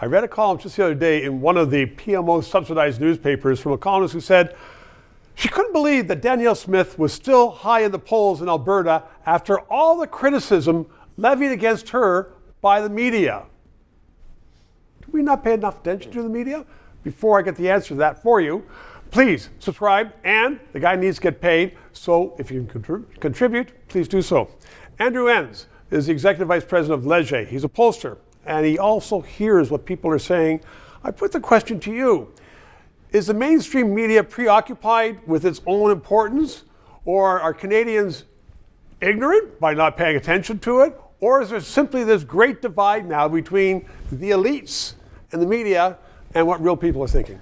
I read a column just the other day in one of the PMO subsidized newspapers from a columnist who said she couldn't believe that Danielle Smith was still high in the polls in Alberta after all the criticism levied against her by the media. Do we not pay enough attention to the media? Before I get the answer to that for you, please subscribe, and the guy needs to get paid, so if you can contribute, please do so. Andrew Enns is the Executive Vice President of Leger. He's a pollster, and he also hears what people are saying. I put the question to you. Is the mainstream media preoccupied with its own importance, or are Canadians ignorant by not paying attention to it? Or is there simply this great divide now between the elites and the media and what real people are thinking?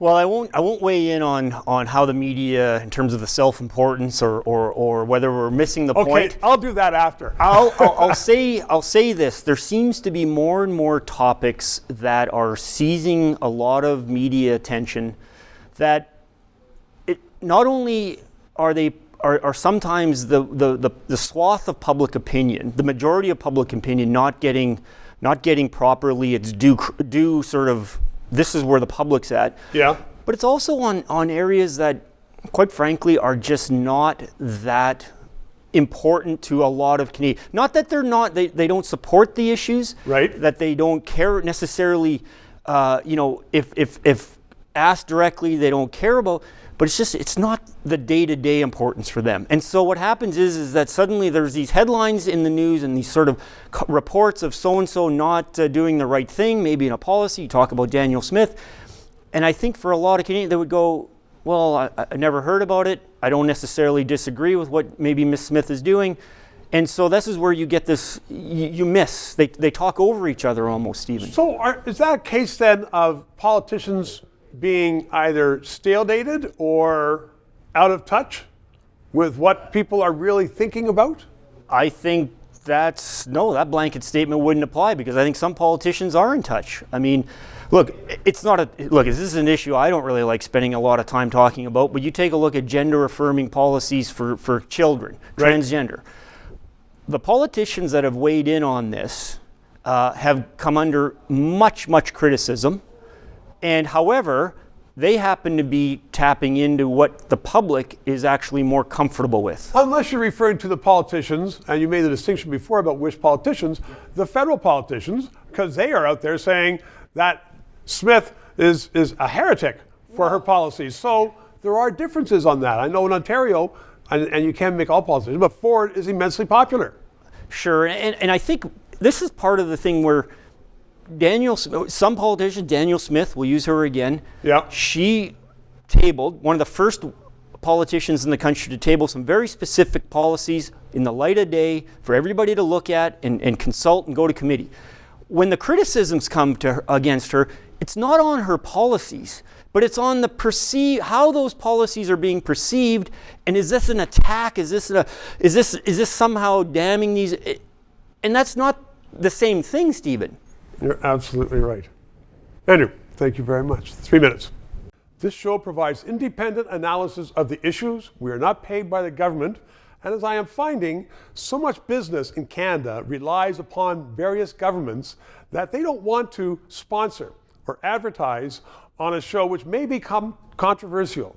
Well, I won't weigh in on how the media, in terms of the self-importance or whether we're missing the point. Okay, I'll do that after. I'll say this. There seems to be more and more topics that are seizing a lot of media attention that not only are sometimes the swath of public opinion, the majority of public opinion not getting properly its due sort of, this is where the public's at. Yeah. But it's also on areas that, quite frankly, are just not that important to a lot of Canadians. Not that they don't support the issues, right? That they don't care necessarily, if asked directly, they don't care about. But it's not the day-to-day importance for them. And so what happens is that suddenly there's these headlines in the news and these sort of reports of so-and-so not doing the right thing, maybe in a policy. You talk about Danielle Smith. And I think for a lot of Canadians, they would go, well, I never heard about it. I don't necessarily disagree with what maybe Ms. Smith is doing. And so this is where you get this, you miss. They talk over each other almost, Stephen. So is that a case then of politicians being either stale-dated or out of touch with what people are really thinking about? I think that blanket statement wouldn't apply, because I think some politicians are in touch. I mean, this is an issue I don't really like spending a lot of time talking about, but you take a look at gender-affirming policies for children, right. Transgender. The politicians that have weighed in on this have come under much, much criticism. And however, they happen to be tapping into what the public is actually more comfortable with. Unless you're referring to the politicians, and you made the distinction before about which politicians, the federal politicians, because they are out there saying that Smith is a heretic for her policies. So there are differences on that. I know in Ontario, and you can't make all politicians, but Ford is immensely popular. Sure, and I think this is part of the thing where some politicians, Danielle Smith, we'll use her again. Yeah. She tabled, one of the first politicians in the country to table some very specific policies in the light of day for everybody to look at and consult and go to committee. When the criticisms come against her, it's not on her policies, but it's on how those policies are being perceived. And is this an attack? Is this somehow damning these? And that's not the same thing, Stephen. You're absolutely right. Andrew, thank you very much. 3 minutes. This show provides independent analysis of the issues. We are not paid by the government. And as I am finding, so much business in Canada relies upon various governments that they don't want to sponsor or advertise on a show which may become controversial,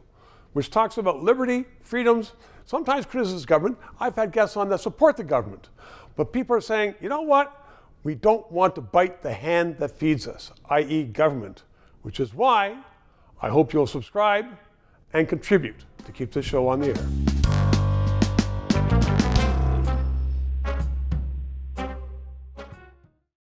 which talks about liberty, freedoms, sometimes criticizes government. I've had guests on that support the government. But people are saying, you know what? We don't want to bite the hand that feeds us, i.e. government, which is why I hope you'll subscribe and contribute to keep this show on the air.